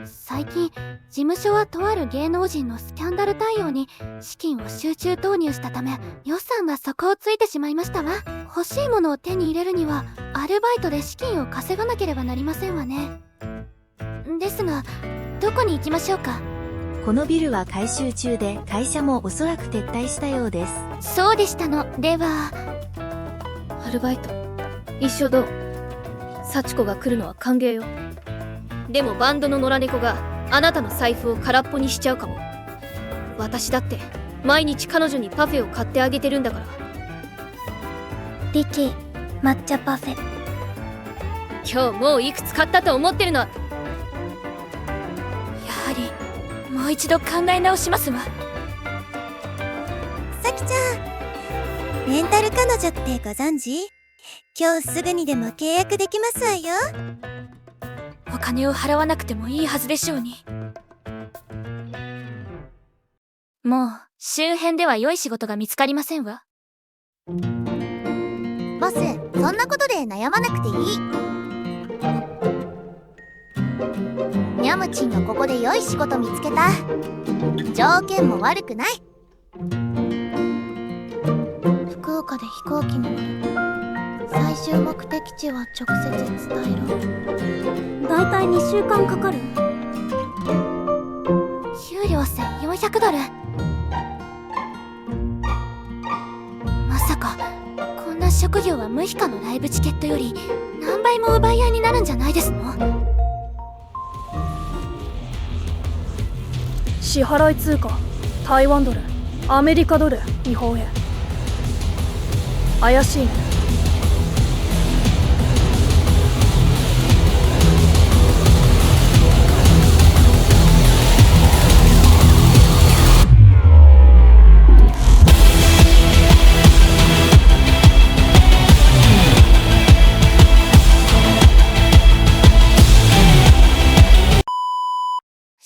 最近事務所はとある芸能人のスキャンダル対応に資金を集中投入したため予算が底をついてしまいましたわ。欲しいものを手に入れるにはアルバイトで資金を稼がなければなりませんわね。ですがどこに行きましょうか？このビルは改修中で会社もおそらく撤退したようです。そうでしたの。ではアルバイト一緒どう？幸子が来るのは歓迎よ。でもバンドの野良猫があなたの財布を空っぽにしちゃうかも。私だって毎日彼女にパフェを買ってあげてるんだから。リキ抹茶パフェ。今日もういくつ買ったと思ってるの？やはりもう一度考え直しますわ。さきちゃん、レンタル彼女ってご存知？今日すぐにでも契約できますわよ。お金を払わなくてもいいはずでしょうに。もう周辺では良い仕事が見つかりませんわ。ボス、そんなことで悩まなくていい。ニャムチンがここで良い仕事見つけた。条件も悪くない。福岡で飛行機に乗る。最終目的地は直接伝えろ。だいたい2週間かかる。給料1400ドル。まさかこんな職業は無比価のライブチケットより何倍も奪い合いになるんじゃないですの？支払い通貨台湾ドル、アメリカドル、日本円。怪しいね。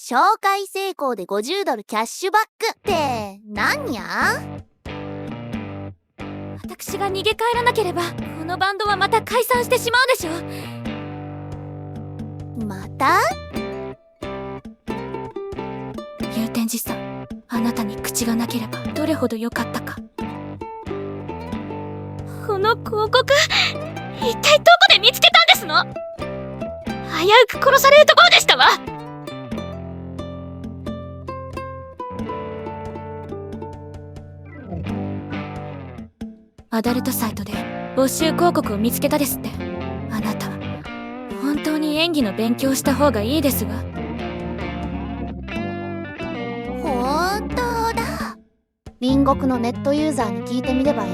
紹介成功で50ドルキャッシュバックってなんや？私が逃げ帰らなければこのバンドはまた解散してしまうでしょう。また？祐天寺さん、あなたに口がなければどれほど良かったか。この広告一体どこで見つけたんですの？危うく殺されるところでしたわ。アダルトサイトで募集広告を見つけたですって。あなた本当に演技の勉強をした方がいいですわ。本当だ。隣国のネットユーザーに聞いてみればいい。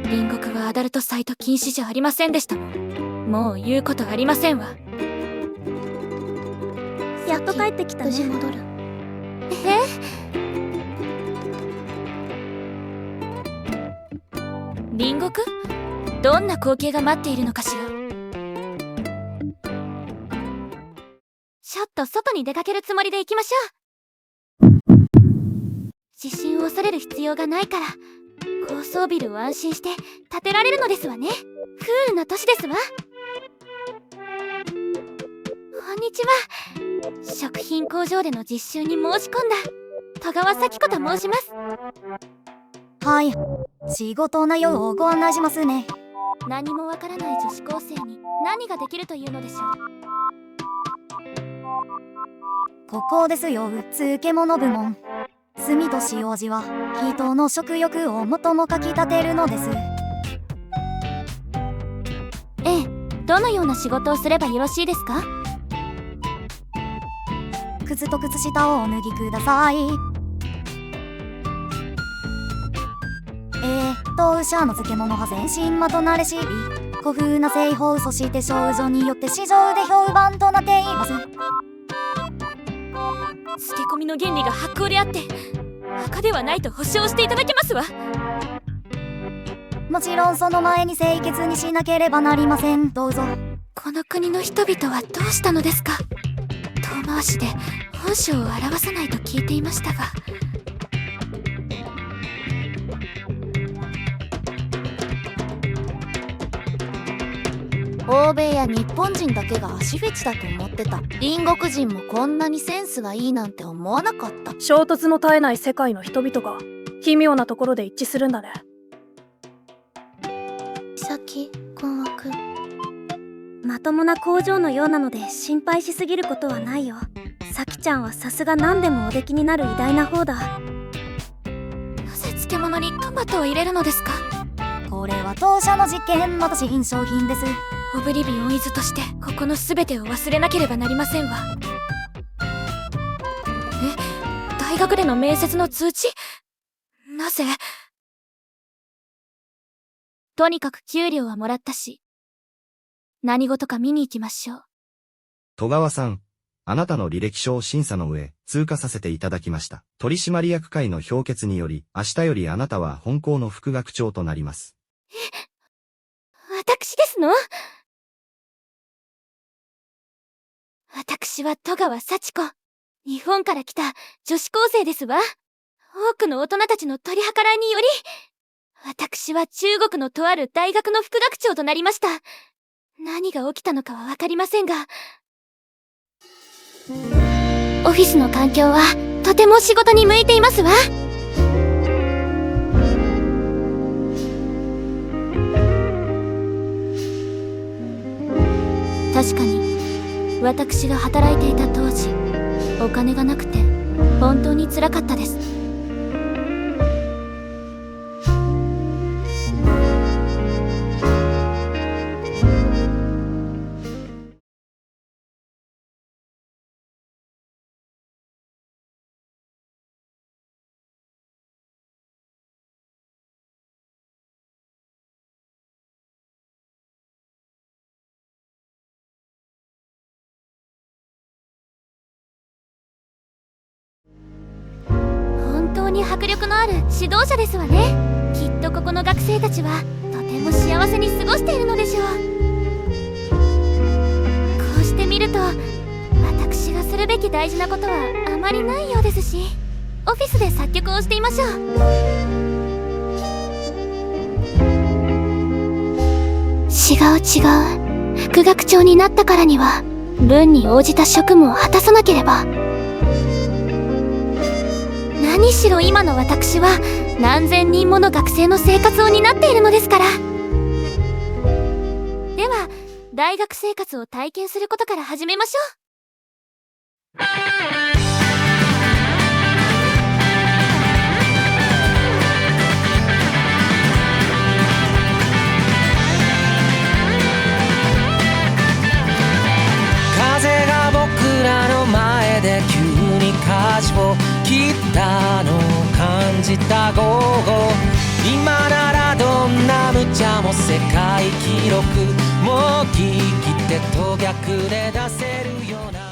隣国はアダルトサイト禁止じゃありませんでしたもん。もう言うことありませんわ。やっと帰ってきたね。無事戻る。隣国？どんな光景が待っているのかしら。ちょっと外に出かけるつもりで行きましょう。地震を恐れる必要がないから高層ビルを安心して建てられるのですわね。クールな都市ですわ。こんにちは。食品工場での実習に申し込んだ戸川咲子と申します。はい、仕事内容をご案内しますね。何もわからない女子高生に何ができるというのでしょう。ここですよ、漬物部門。炭と塩味は人の食欲を最もかきたてるのです。ええ、どのような仕事をすればよろしいですか？靴と靴下をお脱ぎください。ウシャの漬物は全身まとなれし古風な製法、そして少女によって市場で評判となっています。漬け込みの原理が発酵であって赤ではないと保証していただけますわ。もちろんその前に清潔にしなければなりません。どうぞ。この国の人々はどうしたのですか？遠回しで本性を表さないと聞いていましたが。お欧米や日本人だけが足フェチだと思ってた。隣国人もこんなにセンスがいいなんて思わなかった。衝突の絶えない世界の人々が奇妙なところで一致するんだね。先困惑。まともな工場のようなので心配しすぎることはないよ。さきちゃんはさすが何でもおできになる偉大な方だ。なぜ漬物にトマトを入れるのですか？これは当社の実験の新商品です。オブリビオンイズとしてここの全てを忘れなければなりませんわ。大学での面接の通知？なぜ？とにかく給料はもらったし、何事か見に行きましょう。戸川さん、あなたの履歴書を審査の上、通過させていただきました。取締役会の評決により、明日よりあなたは本校の副学長となります。私ですの？私は戸川幸子。日本から来た女子高生ですわ。多くの大人たちの取り計らいにより、私は中国のとある大学の副学長となりました。何が起きたのかはわかりませんが、オフィスの環境はとても仕事に向いていますわ。確かに私が働いていた当時、お金がなくて本当に辛かったです。本当に迫力のある指導者ですわね。きっとここの学生たちはとても幸せに過ごしているのでしょう。こうして見ると私がするべき大事なことはあまりないようですし、オフィスで作曲をしていましょう。違う。副学長になったからには分に応じた職務を果たさなければ。何しろ今の私は何千人もの学生の生活を担っているのですから。では大学生活を体験することから始めましょう。風が僕らの前で急に舵を切ったのを感じた午後、今ならどんな無茶も世界記録もう聞き手と逆で出せるような。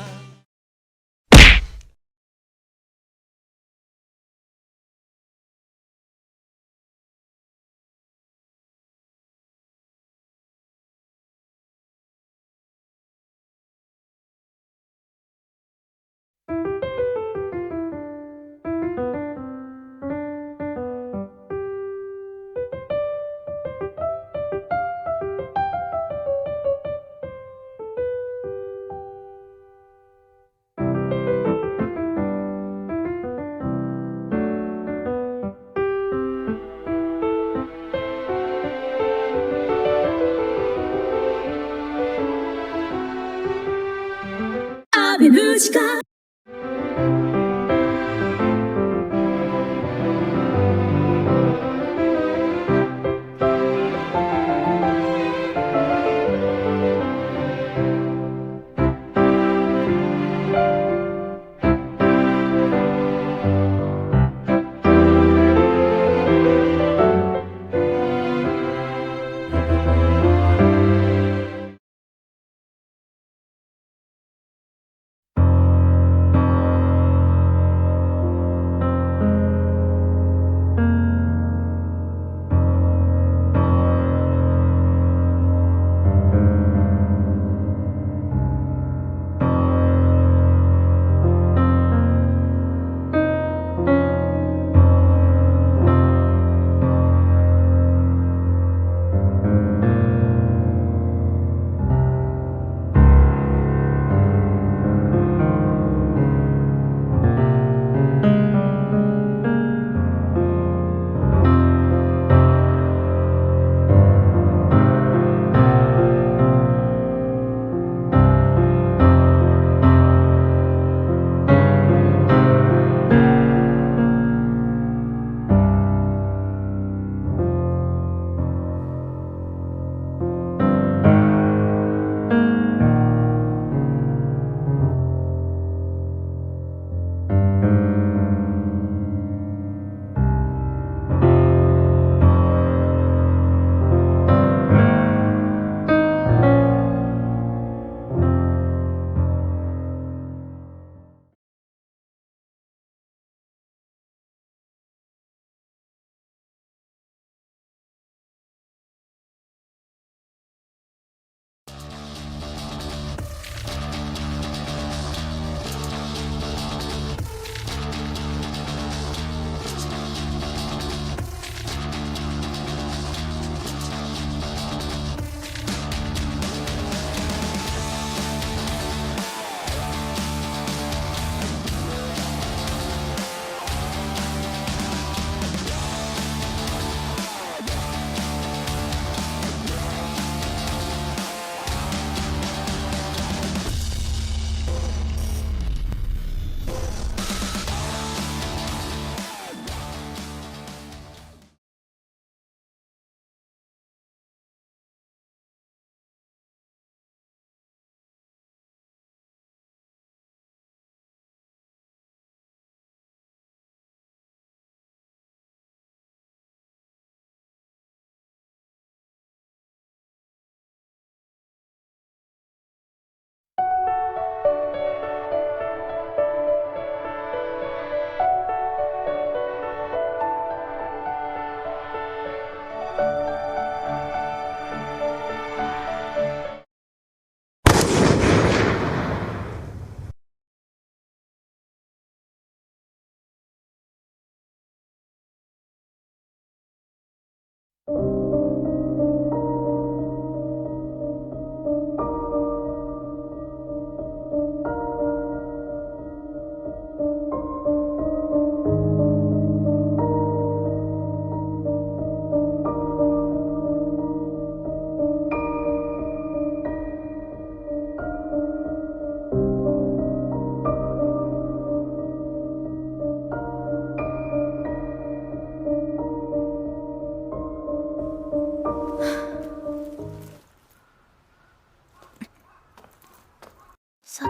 先い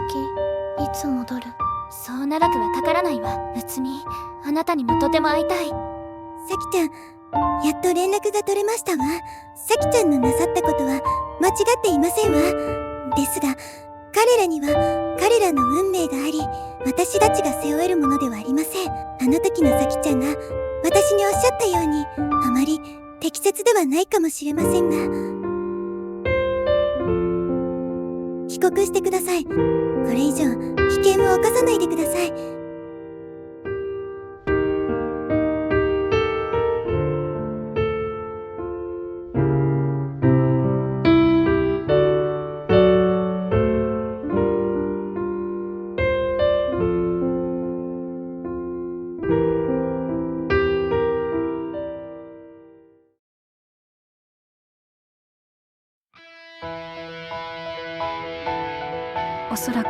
つ戻る？そう長くはかからないわ、うつみ。あなたにもとても会いたい。さきちゃん、やっと連絡が取れましたわ。さきちゃんのなさったことは間違っていませんわ。ですが、彼らには彼らの運命があり、私たちが背負えるものではありません。あの時のさきちゃんが私におっしゃったように、あまり適切ではないかもしれませんが、帰国してください。これ以上危険を冒さないでください。おそらく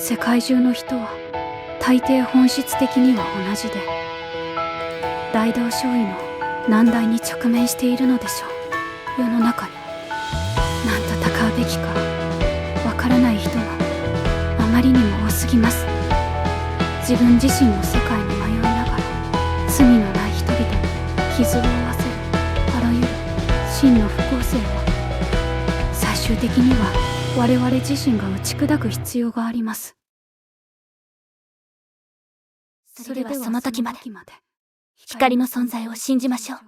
世界中の人は大抵本質的には同じで、大同小異の難題に直面しているのでしょう。世の中に何と戦うべきかわからない人があまりにも多すぎます。自分自身の世界に迷いながら罪のない人々に傷を負わせるあらゆる真の不公正は、最終的には我々自身が打ち砕く必要があります。それではその時まで光の存在を信じましょう。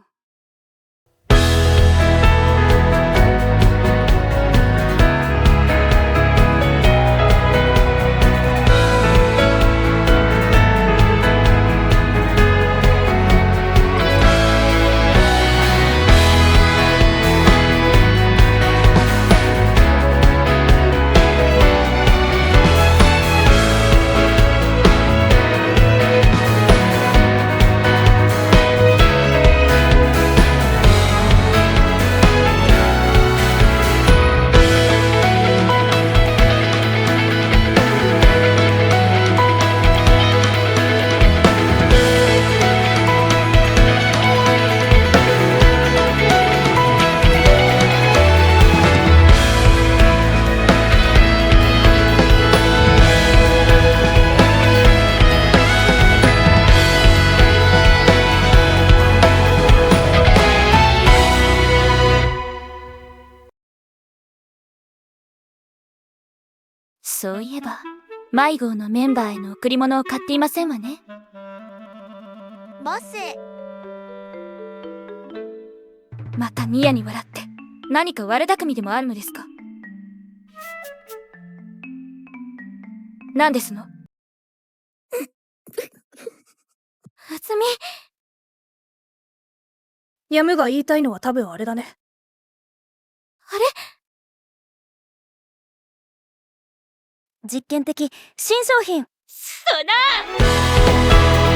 そういえば、迷子のメンバーへの贈り物を買っていませんわね。ボス、またニヤに笑って、何か悪巧みでもあるのですか？何ですの？うつみ。ヤムが言いたいのは多分あれだね。あれ？実験的新商品。そな！